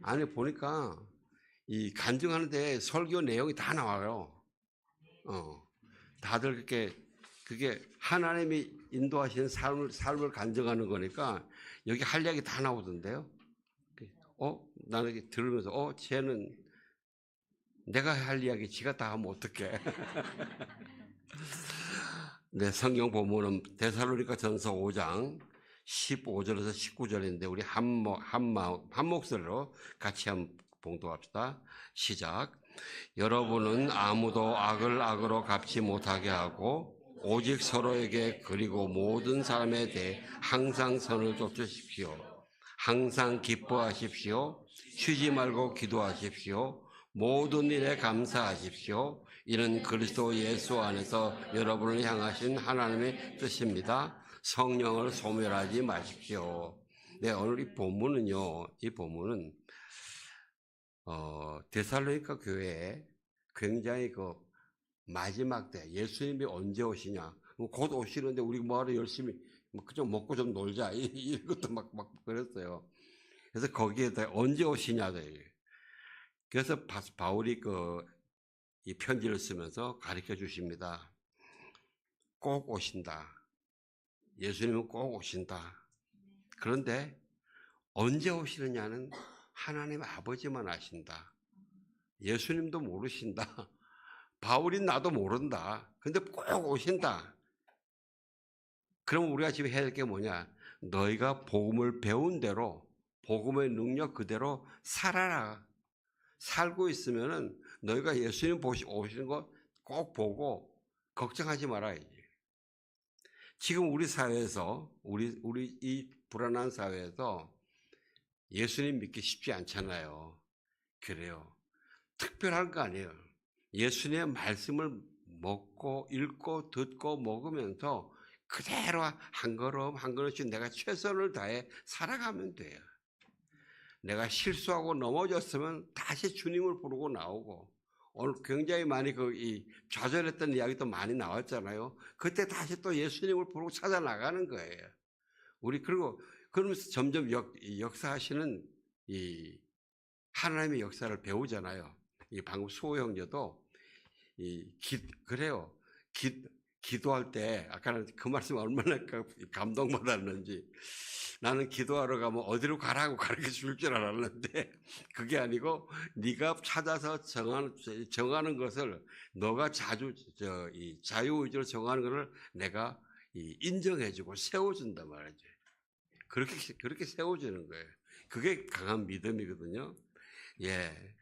안에 보니까 이 간증하는데 설교 내용이 다 나와요. 다들 그게 하나님이 인도하시는 삶을 간증하는 거니까 여기 할 이야기 다 나오던데요. 나는 이렇게 들으면서, 쟤는 내가 할 이야기 지가 다 하면 어떡해. 네, 성경 본문은 데살로니가 전서 5장 15절에서 19절인데 우리 한 목소리로 같이 한번 봉독합시다. 시작. 여러분은 아무도 악을 악으로 갚지 못하게 하고 오직 서로에게 그리고 모든 사람에 대해 항상 선을 쫓으십시오. 항상 기뻐하십시오. 쉬지 말고 기도하십시오. 모든 일에 감사하십시오. 이는 그리스도 예수 안에서 여러분을 향하신 하나님의 뜻입니다. 성령을 소멸하지 마십시오. 네, 오늘 이 본문은 데살로니가 교회에 굉장히 그 마지막 때 예수님이 언제 오시냐, 곧 오시는데 우리 뭐하러 열심히 그좀 먹고 좀 놀자 이것도 막 그랬어요. 그래서 거기에다 언제 오시냐, 그래서 바울이 이 편지를 쓰면서 가르쳐 주십니다. 꼭 오신다. 예수님은 꼭 오신다. 그런데 언제 오시느냐는 하나님 아버지만 아신다. 예수님도 모르신다. 바울이 나도 모른다. 근데 꼭 오신다. 그럼 우리가 지금 해야 될 게 뭐냐? 너희가 복음을 배운 대로, 복음의 능력 그대로 살아라. 살고 있으면은 너희가 예수님 오시는 거 꼭 보고 걱정하지 말아야지. 지금 우리 사회에서, 우리 이 불안한 사회에서 예수님 믿기 쉽지 않잖아요. 그래요. 특별한 거 아니에요. 예수님의 말씀을 먹고 읽고 듣고 먹으면서 그대로 한 걸음 한 걸음씩 내가 최선을 다해 살아가면 돼요. 내가 실수하고 넘어졌으면 다시 주님을 부르고 나오고, 오늘 굉장히 많이 좌절했던 이야기도 많이 나왔잖아요. 그때 다시 또 예수님을 부르고 찾아 나가는 거예요. 우리 그러면서 점점 역사하시는 이 하나님의 역사를 배우잖아요. 이 방금 수호 형제도 그래요. 기도할 때 아까는 그 말씀 얼마나 감동받았는지. 나는 기도하러 가면 어디로 가라고 가르쳐 줄 줄 알았는데 그게 아니고 네가 찾아서 정하는 것을 너가 자유의지로 정하는 것을 내가 인정해주고 세워준단 말이지. 그렇게 세워주는 거예요. 그게 강한 믿음이거든요. 예.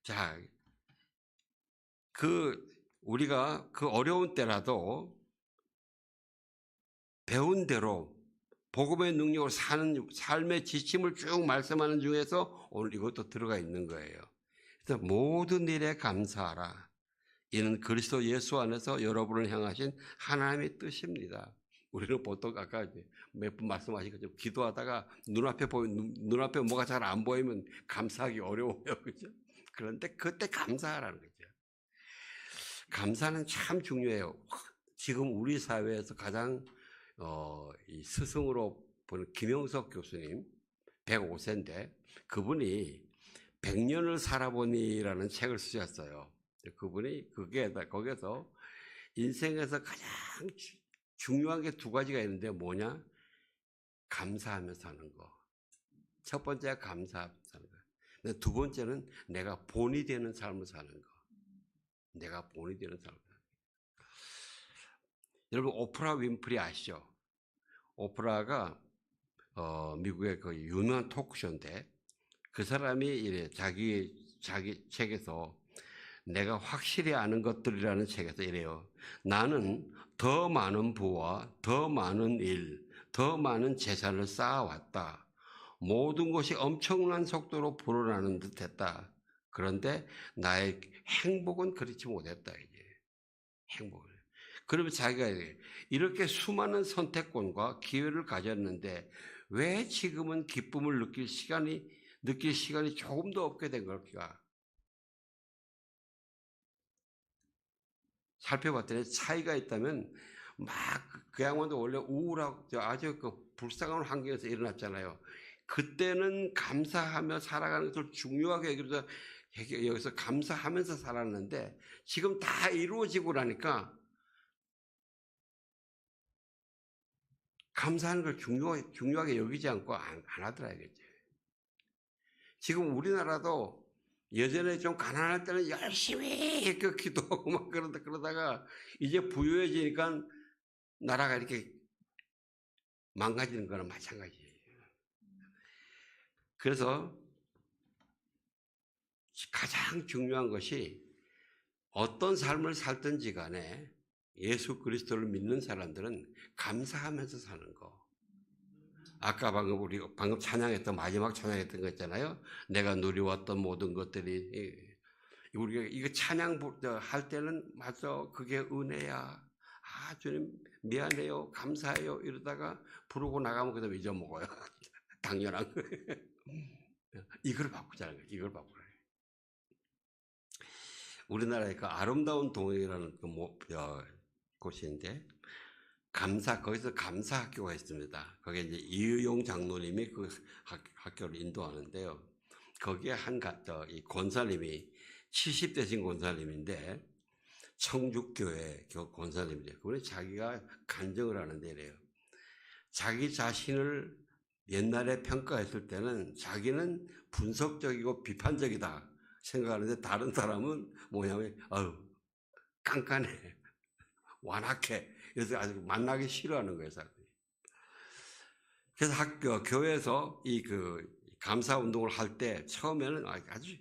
자, 우리가 그 어려운 때라도 배운 대로 복음의 능력으로 사는 삶의 지침을 쭉 말씀하는 중에서 오늘 이것도 들어가 있는 거예요. 그래서 모든 일에 감사하라. 이는 그리스도 예수 안에서 여러분을 향하신 하나님의 뜻입니다. 우리는 보통 아까 몇 번 말씀하신 것처럼 기도하다가 눈앞에 뭐가 잘 안 보이면 감사하기 어려워요. 그죠? 그런데 그때 감사하라는 거죠. 감사는 참 중요해요. 지금 우리 사회에서 가장 이 스승으로 보는 김영석 교수님 105세인데 그분이 100년을 살아보니라는 책을 쓰셨어요. 그분이 거기서 인생에서 가장 중요한 게 두 가지가 있는데 뭐냐? 감사하며 사는 거. 첫 번째가 감사하며 사는 거. 두 번째는 내가 본이 되는 삶을 사는 거. 내가 본이 되는 삶을 사는 거. 여러분 오프라 윈프리 아시죠? 오프라가 미국의 그 유명한 토크쇼인데 그 사람이 자기 책에서 내가 확실히 아는 것들이라는 책에서 이래요. 나는 더 많은 부와 더 많은 일, 더 많은 재산을 쌓아왔다. 모든 것이 엄청난 속도로 불어나는 듯 했다. 그런데 나의 행복은 그렇지 못했다. 이제 행복을. 그러면 자기가 이렇게 수많은 선택권과 기회를 가졌는데 왜 지금은 기쁨을 느낄 시간이 조금도 없게 된 걸까? 살펴봤더니 차이가 있다면 그 양반도 원래 우울하고 아주 불쌍한 환경에서 일어났잖아요. 그때는 감사하며 살아가는 것을 중요하게 여기서 감사하면서 살았는데 지금 다 이루어지고 나니까 감사하는 걸 중요하게 여기지 않고 안 하더라고요. 지금 우리나라도 예전에 좀 가난할 때는 열심히 기도하고 막 그러다가 이제 부유해지니까 나라가 이렇게 망가지는 거나 마찬가지예요. 그래서 가장 중요한 것이 어떤 삶을 살든지 간에 예수 그리스도를 믿는 사람들은 감사하면서 사는 거. 아까 우리 방금 찬양했던 마지막 찬양했던 거 있잖아요. 내가 누려왔던 모든 것들이 우리가 이거 찬양 할 때는 맞아 그게 은혜야. 아 주님 미안해요 감사해요 이러다가 부르고 나가면 그다음에 잊어먹어요. 당연한 거예요. 이걸 바꾸자는 거예요. 이걸 바꾸라. 우리나라의 그 아름다운 동행이라는 곳인데 거기서 감사학교가 있습니다. 거기에 이제 이의용 장로님이 그 학교를 인도하는데요. 거기에 이 권사님이 70대신 권사님인데 청죽교회 권사님이래요. 그런데 자기가 간증을 하는데 이래요. 자기 자신을 옛날에 평가했을 때는 자기는 분석적이고 비판적이다 생각하는데 다른 사람은 뭐냐면 깐깐해 완악해 그래서 아주 만나기 싫어하는 거예요 사람들이. 그래서 교회에서 이 감사 운동을 할 때 처음에는 아주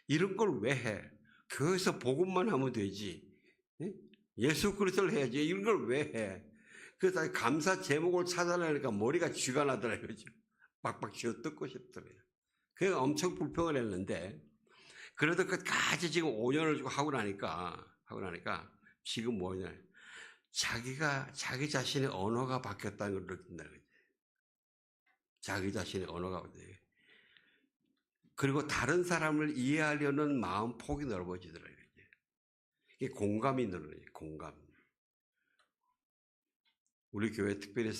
이런 걸 왜 해? 교회에서 복음만 하면 되지. 예수 그리스도를 해야지. 이런 걸 왜 해? 그래서 감사 제목을 찾아내니까 머리가 쥐가 나더라고요. 빡빡 쥐어 뜯고 싶더라고요. 그래서 엄청 불평을 했는데 그래도 끝까지 지금 5년을 하고 나니까 지금 뭐냐? 자기 자신의 언어가 바뀌었다는 걸 느낀다는 거죠. 자기 자신의 언어가 바뀌어요. 그리고 다른 사람을 이해하려는 마음 폭이 넓어지더라고요. 이게 공감이 늘어나요. 공감. 우리 교회 특별히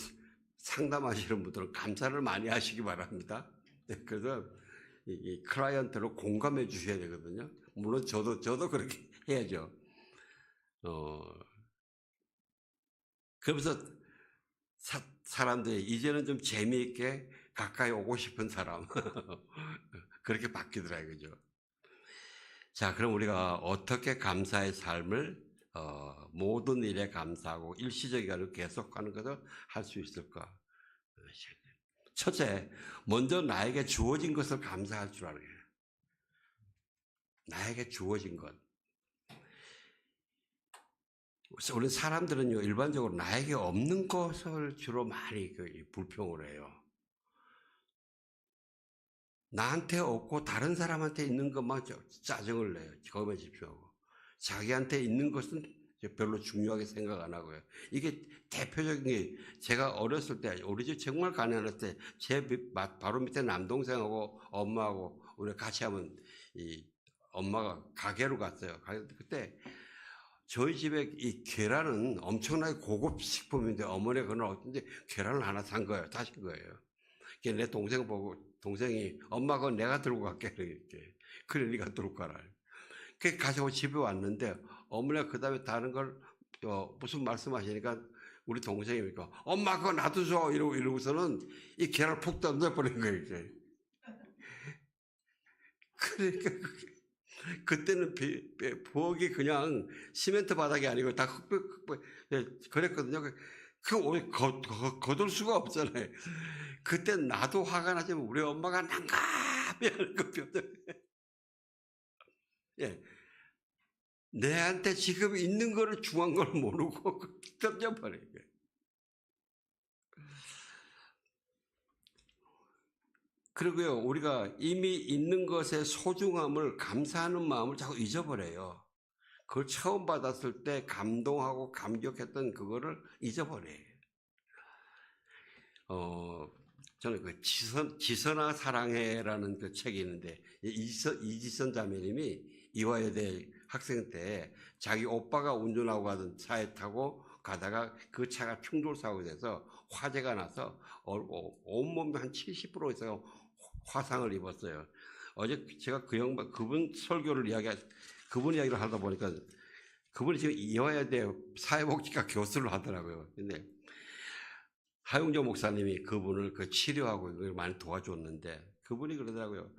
상담하시는 분들은 감사를 많이 하시기 바랍니다. 그래서 이 클라이언트를 공감해 주셔야 되거든요. 물론 저도 그렇게 해야죠. 그러면서 사람들이 이제는 좀 재미있게 가까이 오고 싶은 사람 그렇게 바뀌더라고요. 그죠? 자, 그럼 우리가 어떻게 감사의 삶을 모든 일에 감사하고 일시적이 아니고 계속하는 것을 할 수 있을까? 첫째, 먼저 나에게 주어진 것을 감사할 줄 알아야 해요. 나에게 주어진 것. 우리 사람들은요, 일반적으로 나에게 없는 것을 주로 많이 불평을 해요. 나한테 없고 다른 사람한테 있는 것만 짜증을 내요. 거기에 집중하고. 자기한테 있는 것은 별로 중요하게 생각 안 하고요. 이게 대표적인 게 제가 어렸을 때, 우리 집 정말 가난할 때, 제 바로 밑에 남동생하고 엄마하고 우리 같이 하면 엄마가 가게로 갔어요. 그때 저희 집에 이 계란은 엄청나게 고급 식품인데 어머니가 그날 어쩐지 계란을 하나 산 거예요. 타신 거예요. 내 동생 보고 동생이 엄마 그건 내가 들고 갈게 이렇게. 그래 네가 들고 가라. 그 가지고 집에 왔는데 어머니가 그 다음에 다른 걸 무슨 말씀하시니까 우리 동생이니까 엄마 그거 놔두죠 이러고서는 이 계란을 푹 던져버린 거예요. 이제. 그러니까 그때는 부엌이 그냥 시멘트 바닥이 아니고 다 흙벽 그랬거든요. 거둘 수가 없잖아요. 그때 나도 화가 나지만 우리 엄마가 난감해 하는 거 표정. 예. 내한테 지금 있는 거를 중요한 걸 모르고 던져버려요. 그리고요, 우리가 이미 있는 것의 소중함을 감사하는 마음을 자꾸 잊어버려요. 그걸 처음 받았을 때 감동하고 감격했던 그거를 잊어버려요. 저는 그 지선아 사랑해라는 그 책이 있는데 이지선 자매님이 이화여대 학생 때 자기 오빠가 운전하고 가던 차에 타고 가다가 그 차가 충돌 사고 돼서 화재가 나서 온몸이 한 70% 이상 화상을 입었어요. 어제 제가 그분 설교를 그분 이야기를 하다 보니까 그분이 지금 이화여대 사회복지과 교수를 하더라고요. 근데 하용조 목사님이 그분을 치료하고 이걸 많이 도와줬는데 그분이 그러더라고요.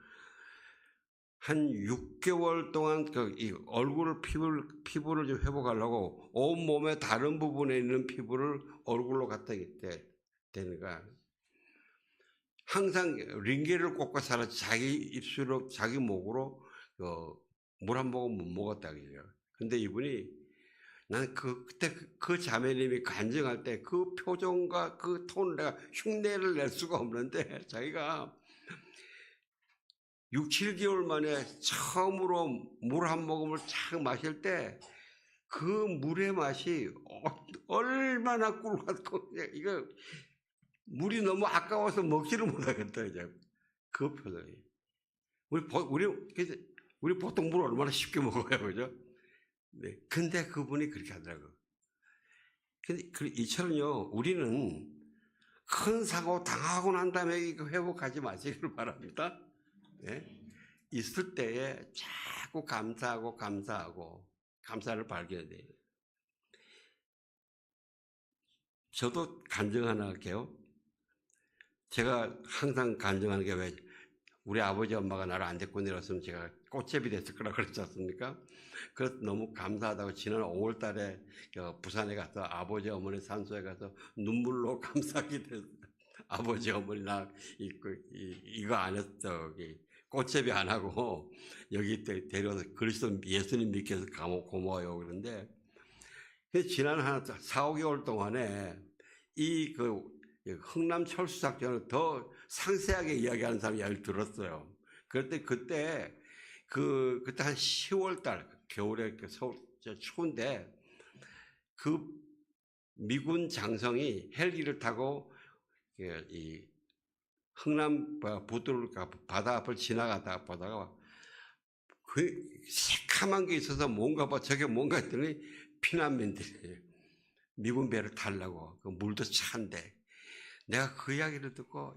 한 6개월 동안 이 얼굴 피부를 좀 회복하려고 온 몸의 다른 부분에 있는 피부를 얼굴로 갖다 되는 거야. 항상 링겔을 꽂고 살아 자기 입술로 자기 목으로 물 한 모금 못 먹었다 그래요. 근데 이분이 난 그때 그 자매님이 간증할 때 그 표정과 그 톤을 내가 흉내를 낼 수가 없는데 자기가 6, 7개월 만에 처음으로 물 한 모금을 착 마실 때 그 물의 맛이 얼마나 꿀같고 이거 물이 너무 아까워서 먹지를 못하겠다 이제 그 표정이. 우리 보통 물 얼마나 쉽게 먹어요, 그죠? 네. 근데 그분이 그렇게 하더라고요. 근데 이처럼요, 우리는 큰 사고 당하고 난 다음에 이거 회복하지 마시길 바랍니다. 네? 있을 때에 자꾸 감사하고 감사를 발견해야 돼요. 저도 간증 하나 할게요. 제가 항상 간증하는 게 왜 우리 아버지 엄마가 나를 안 데리고 내렸으면 제가 꽃제비 됐을 거라 그랬지 않습니까? 그래서 너무 감사하다고 지난 5월 달에 부산에 가서 아버지 어머니 산소에 가서 눈물로 감사하게 됐어요. 아버지 어머니 나 이거 안 했어. 꽃제비 안 하고 여기 데려와서 그리스도 예수님 믿게 해서 고마워요. 그런데 지난 한 4, 5개월 동안에 흥남 철수 작전을 더 상세하게 이야기하는 사람 이야기를 들었어요. 그때 한 10월 달 겨울에 서울 추운데 그 미군 장성이 헬기를 타고 이 흥남 부두를 바다 앞을 지나가다 보다가 그 새카만 게 있어서 저게 뭔가 했더니 피난민들이 미군 배를 타려고 그 물도 찬데 내가 그 이야기를 듣고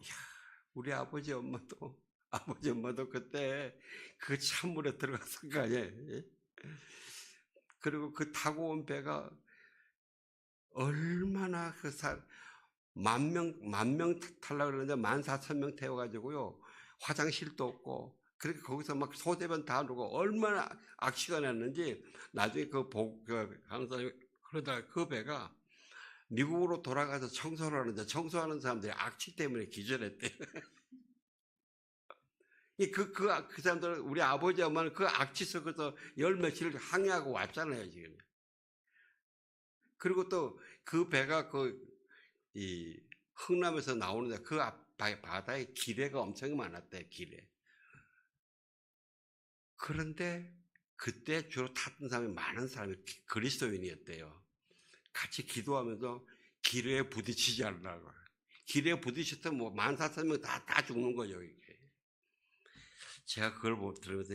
우리 아버지 엄마도 그때 그 찬물에 들어갔을 거 아니에요. 그리고 그 타고 온 배가 얼마나 만 명 타려고 그러는데 14,000명 태워가지고요. 화장실도 없고 그렇게 거기서 막 소대변 다 누고 얼마나 악취가 났는지 나중에 강사님 그러다가 그 배가 미국으로 돌아가서 청소를 하는데 청소하는 사람들이 악취 때문에 기절했대요. 그 사람들은 우리 아버지 엄마는 그 악취 속에서 열 며칠 항해하고 왔잖아요, 지금. 그리고 또 그 배가 이 흥남에서 나오는데 그 바다에 기뢰가 엄청 많았대, 기뢰. 그런데 그때 주로 탔던 사람이 많은 사람이 그리스도인이었대요. 같이 기도하면서 기뢰에 부딪히지 않으라고. 기뢰에 부딪혔으면 14,000명 다 죽는 거죠, 이게. 제가 그걸 들으면서,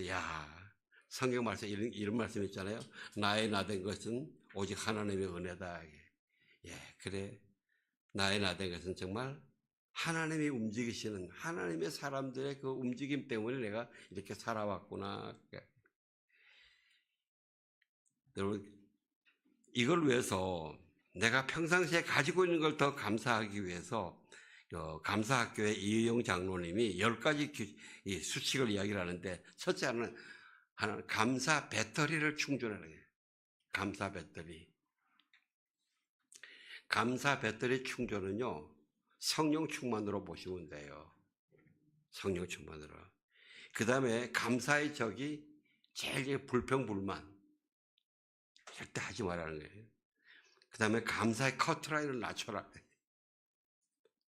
성경 말씀, 이런 말씀 있잖아요. 나의 나된 것은 오직 하나님의 은혜다. 그래. 나의 나된 것은 정말 하나님이 움직이시는 하나님의 사람들의 그 움직임 때문에 내가 이렇게 살아왔구나. 여러분, 이걸 위해서 내가 평상시에 가지고 있는 걸 더 감사하기 위해서 감사학교의 이의용 장로님이 10가지 수칙을 이야기를 하는데 첫째 하나는 감사 배터리를 충전하는 거예요. 감사 배터리. 감사 배터리 충전은요, 성령 충만으로 보시면 돼요. 성령 충만으로. 그 다음에 감사의 적이 제일 불평불만. 절대 하지 말라는 거예요. 그 다음에 감사의 커트라인을 낮춰라.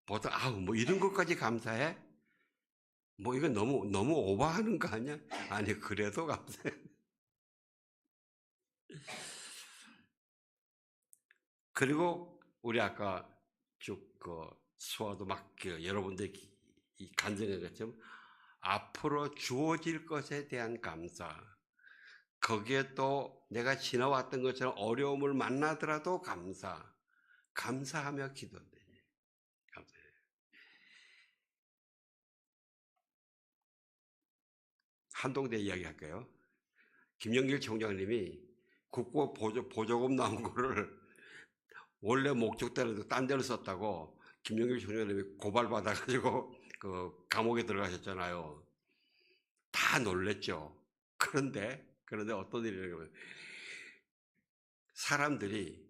보통, 이런 것까지 감사해? 이거 너무 오버하는 거 아니야? 아니, 그래도 감사해. 그리고 우리 아까 쭉 수화도 막 여러분들이 간증한 것처럼 앞으로 주어질 것에 대한 감사, 거기에 또 내가 지나왔던 것처럼 어려움을 만나더라도 감사, 감사하며 기도해. 감사해요. 한동대 이야기 할까요? 김영길 총장님이 국고 보조금 나온 거를 원래 목적대로 딴 데로 썼다고 김영길 총장님이 고발받아가지고 그 감옥에 들어가셨잖아요. 다 놀랬죠. 그런데 어떤 일이 일어나면 사람들이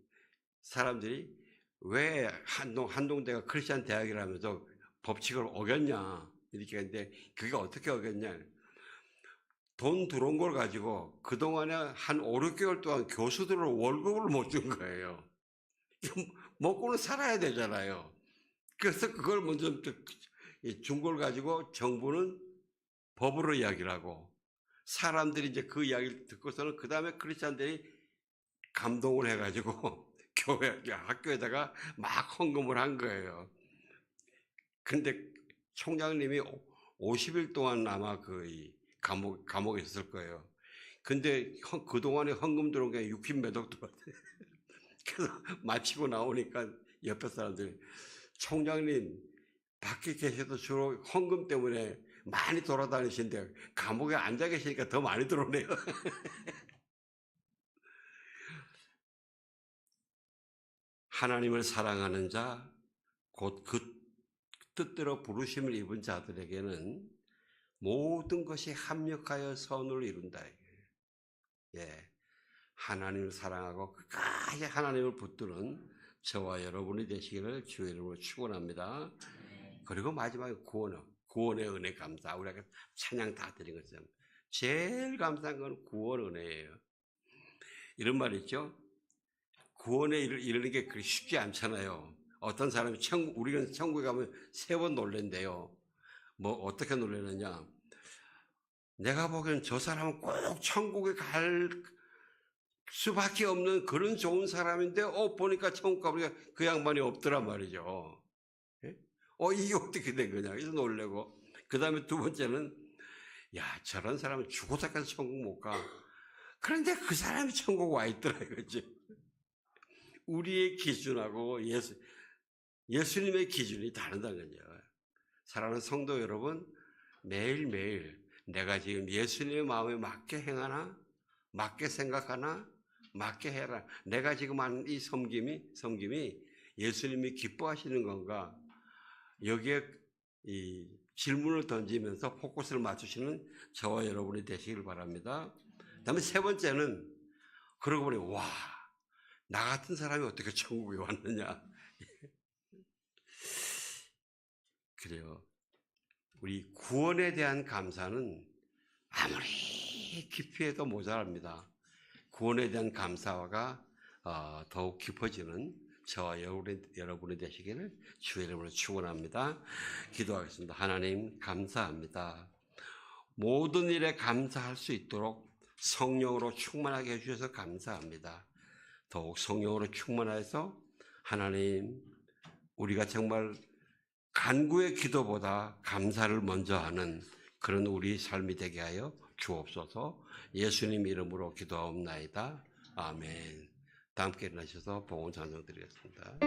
왜 한동대가 크리스찬 대학이라면서 법칙을 어겼냐 이렇게 했는데 그게 어떻게 어겼냐. 돈 들어온 걸 가지고 그동안에 한 5, 6개월 동안 교수들을 월급을 못 준 거예요. 먹고는 살아야 되잖아요. 그래서 그걸 먼저 준 걸 가지고 정부는 법으로 이야기를 하고 사람들이 이제 그 이야기를 듣고서는 그 다음에 크리스찬들이 감동을 해가지고 학교에다가 막 헌금을 한 거예요. 근데 총장님이 50일 동안 아마 감옥에 있었을 거예요. 근데 그동안에 헌금 들어온 게 60 몇 억 들어왔대. 그래서 마치고 나오니까 옆에 사람들이 총장님 밖에 계셔도 주로 헌금 때문에 많이 돌아다니시는데 감옥에 앉아 계시니까 더 많이 들어오네요. 하나님을 사랑하는 자, 곧 그 뜻대로 부르심을 입은 자들에게는 모든 것이 합력하여 선을 이룬다. 예, 하나님을 사랑하고 끝까지 하나님을 붙드는 저와 여러분이 되시기를 주의 이름으로 축원합니다. 그리고 마지막에 구원의 은혜 감사. 우리가 찬양 다 드린 것처럼 제일 감사한 건 구원 은혜예요. 이런 말 있죠. 구원에 이르는 게 그렇게 쉽지 않잖아요. 어떤 사람이 우리는 천국에 가면 3번 놀랜대요. 뭐 어떻게 놀래느냐. 내가 보기엔 저 사람은 꼭 천국에 갈 수밖에 없는 그런 좋은 사람인데 보니까 천국 가보니까 그 양반이 없더란 말이죠. 예? 이게 어떻게 된 거냐. 그래서 놀래고. 그 다음에 두 번째는 야, 저런 사람은 죽어서까지 천국 못 가. 그런데 그 사람이 천국 와 있더라 이거지. 우리의 기준하고 예수님의 기준이 다르다는 거죠. 사랑하는 성도 여러분, 매일매일 내가 지금 예수님의 마음에 맞게 행하나, 맞게 생각하나, 맞게 해라. 내가 지금 하는 이 섬김이 예수님이 기뻐하시는 건가? 여기에 이 질문을 던지면서 포커스를 맞추시는 저와 여러분이 되시길 바랍니다. 다음에 세 번째는 그러고 보니 와, 나 같은 사람이 어떻게 천국에 왔느냐. 그래요. 우리 구원에 대한 감사는 아무리 깊이 해도 모자랍니다. 구원에 대한 감사가 더욱 깊어지는 저와 여러분이 되시기를 주의 이름으로 축원합니다. 기도하겠습니다. 하나님 감사합니다. 모든 일에 감사할 수 있도록 성령으로 충만하게 해주셔서 감사합니다. 더욱 성령으로 충만해서 하나님 우리가 정말 간구의 기도보다 감사를 먼저 하는 그런 우리 삶이 되게 하여 주옵소서. 예수님 이름으로 기도하옵나이다. 아멘. 다 함께 일어나셔서 봉헌 찬송 드리겠습니다.